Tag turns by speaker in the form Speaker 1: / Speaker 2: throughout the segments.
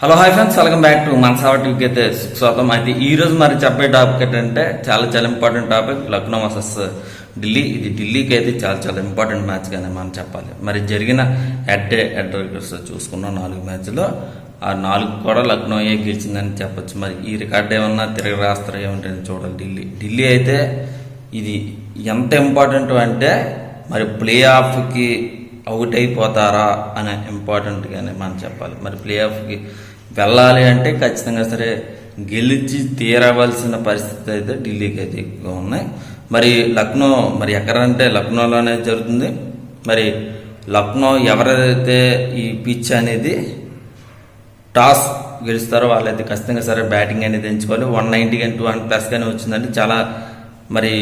Speaker 1: Hello hi friends, welcome back to Manasava టీవీకి అయితే స్వాగతం. అయితే ఈ రోజు మరి చెప్పే టాపిక్ ఏంటంటే చాలా important topic, Lucknow versus Delhi. ఇది ఢిల్లీకి అయితే చాలా ఇంపార్టెంట్ మ్యాచ్ గానే మనం చెప్పాలి. మరి జరిగిన హెడ్ రికార్డ్స్ చూసుకున్న 4 మ్యాచ్లో ఆ 4 కూడా లక్నోయే గెలిచిందని చెప్పొచ్చు. మరి ఈ రికార్డ్ ఏమన్నా తిరగ రాస్తారో ఏమిటని చూడాలి. ఢిల్లీ అయితే ఇది ఎంత ఇంపార్టెంట్ అంటే మరి ప్లే ఆఫ్కి అవుట్ అయిపోతారా అనే ఇంపార్టెంట్గానే మనం చెప్పాలి. మరి ప్లే ఆఫ్కి వెళ్ళాలి అంటే ఖచ్చితంగా సరే గెలిచి తీరవలసిన పరిస్థితి అయితే ఢిల్లీకి అయితే ఎక్కువగా ఉన్నాయి. మరి లక్నో మరి ఎక్కడంటే లక్నోలోనే జరుగుతుంది. మరి లక్నో ఎవరైతే ఈ పిచ్ అనేది టాస్ గెలుస్తారో వాళ్ళైతే ఖచ్చితంగా సరే బ్యాటింగ్ అనేది ఎంచుకోవాలి. 190 కానీ 200+ కానీ వచ్చిందంటే చాలా మరి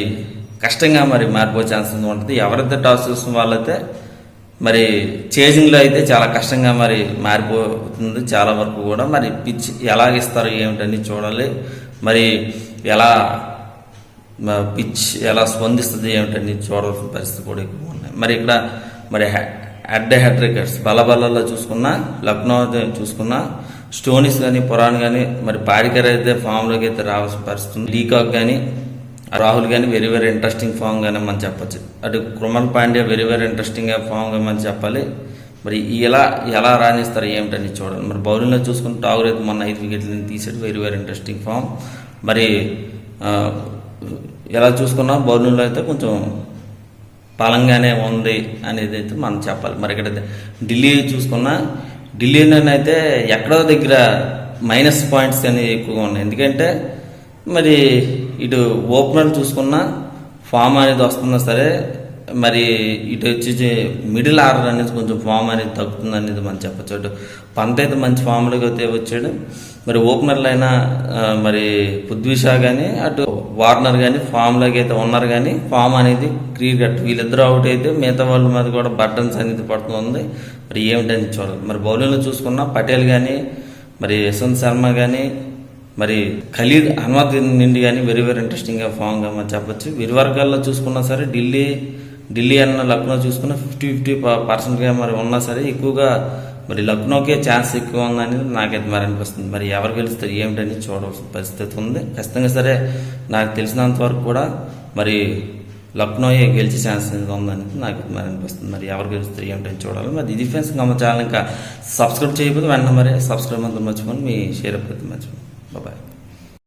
Speaker 1: కష్టంగా మరి మారిపోయే ఛాన్స్ ఉంటుంది. ఎవరైతే టాస్ చూసిన వాళ్ళైతే మరి చేజింగ్లో అయితే చాలా కష్టంగా మరి మారిపోతుంది చాలా వరకు కూడా. మరి పిచ్ ఎలా ఇస్తారు ఏమిటని చూడాలి. మరి ఎలా పిచ్ ఎలా స్పందిస్తుంది ఏమిటని చూడాల్సిన పరిస్థితి కూడా ఎక్కువ ఉన్నాయి. మరి ఇక్కడ మరి హెడ్ రికార్డ్స్ బలబలలో చూసుకున్నా, లక్నో చూసుకున్నా, స్టోనిస్ కానీ పురాణ్ కానీ మరి పాడికర్ అయితే ఫామ్లోకి అయితే రావాల్సిన పరిస్థితి. లీకాక్ కానీ రాహుల్ కానీ వెరీ ఇంట్రెస్టింగ్ ఫామ్ గానే మనం చెప్పచ్చు. అటు Krunal Pandya very interesting form గా మనం చెప్పాలి. మరి ఎలా రాణిస్తారు ఏమిటని చూడాలి. మరి బౌలింగ్లో చూసుకుంటే ఠాగూర్ అయితే మొన్న 5 వికెట్లను తీసాడు, వెరీ ఇంట్రెస్టింగ్ ఫామ్. మరి ఎలా చూసుకున్నా బౌలింగ్లో అయితే కొంచెం బలంగానే ఉంది అనేది అయితే మనం చెప్పాలి. మరి ఇక్కడ ఢిల్లీ చూసుకున్నా, ఢిల్లీలోనైతే ఎక్కడో దగ్గర మైనస్ పాయింట్స్ అనేవి ఎక్కువగా ఉన్నాయి. ఎందుకంటే మరి ఇటు ఓపెనర్ చూసుకున్నా ఫామ్ అనేది వస్తున్నా సరే మరి ఇటు వచ్చి మిడిల్ ఆర్డర్ అనేది కొంచెం ఫామ్ అనేది తగ్గుతుంది అనేది మనం చెప్పచ్చు. అటు పంత్ అయితే మంచి ఫామ్లోకి అయితే వచ్చాడు. మరి ఓపెనర్లు అయినా మరి పృథ్వీ షా కానీ అటు వార్నర్ కానీ ఫామ్లోకి అయితే ఉన్నారు. కానీ ఫామ్ అనేది క్రికెట్ వీళ్ళిద్దరూ అవుట్ అయితే మిగతా వాళ్ళ మీద కూడా బర్డన్స్ అనేది పడుతుంది. మరి ఏమిటని చూడాలి. మరి బౌలింగ్లో చూసుకున్నా పటేల్ కానీ మరి యశ్వంత్ శర్మ కానీ మరి ఖలీద్ అహ్మద్ నుండి కానీ వెరీ ఇంట్రెస్టింగ్గా ఫామ్గా మనం చెప్పచ్చు. ఇరు వర్గాల్లో చూసుకున్నా సరే ఢిల్లీ అన్న లక్నో చూసుకున్న 50-50% మరి ఉన్నా సరే ఎక్కువగా మరి లక్నోకే ఛాన్స్ ఎక్కువ ఉందనేది నాకైతే మరి అనిపిస్తుంది. మరి ఎవరు గెలుస్తారు ఏమిటని చూడవలసిన పరిస్థితి ఉంది. ఖచ్చితంగా సరే నాకు తెలిసినంత వరకు కూడా మరి లక్నోయే గెలిచే ఛాన్స్ ఉందనేది నాకు మరి అనిపిస్తుంది. మరి ఎవరు గెలుస్తారు ఏమిటని చూడాలి. మరి ఇది ఫ్రెండ్స్ మా ఛానల్ ఇంకా సబ్స్క్రైబ్ చేయకపోతే వెంటనే మరి సబ్స్క్రైబ్ అంతా మర్చిపోండి, మీ షేర్ అయిపోతే మర్చిపోండి. Bye-bye.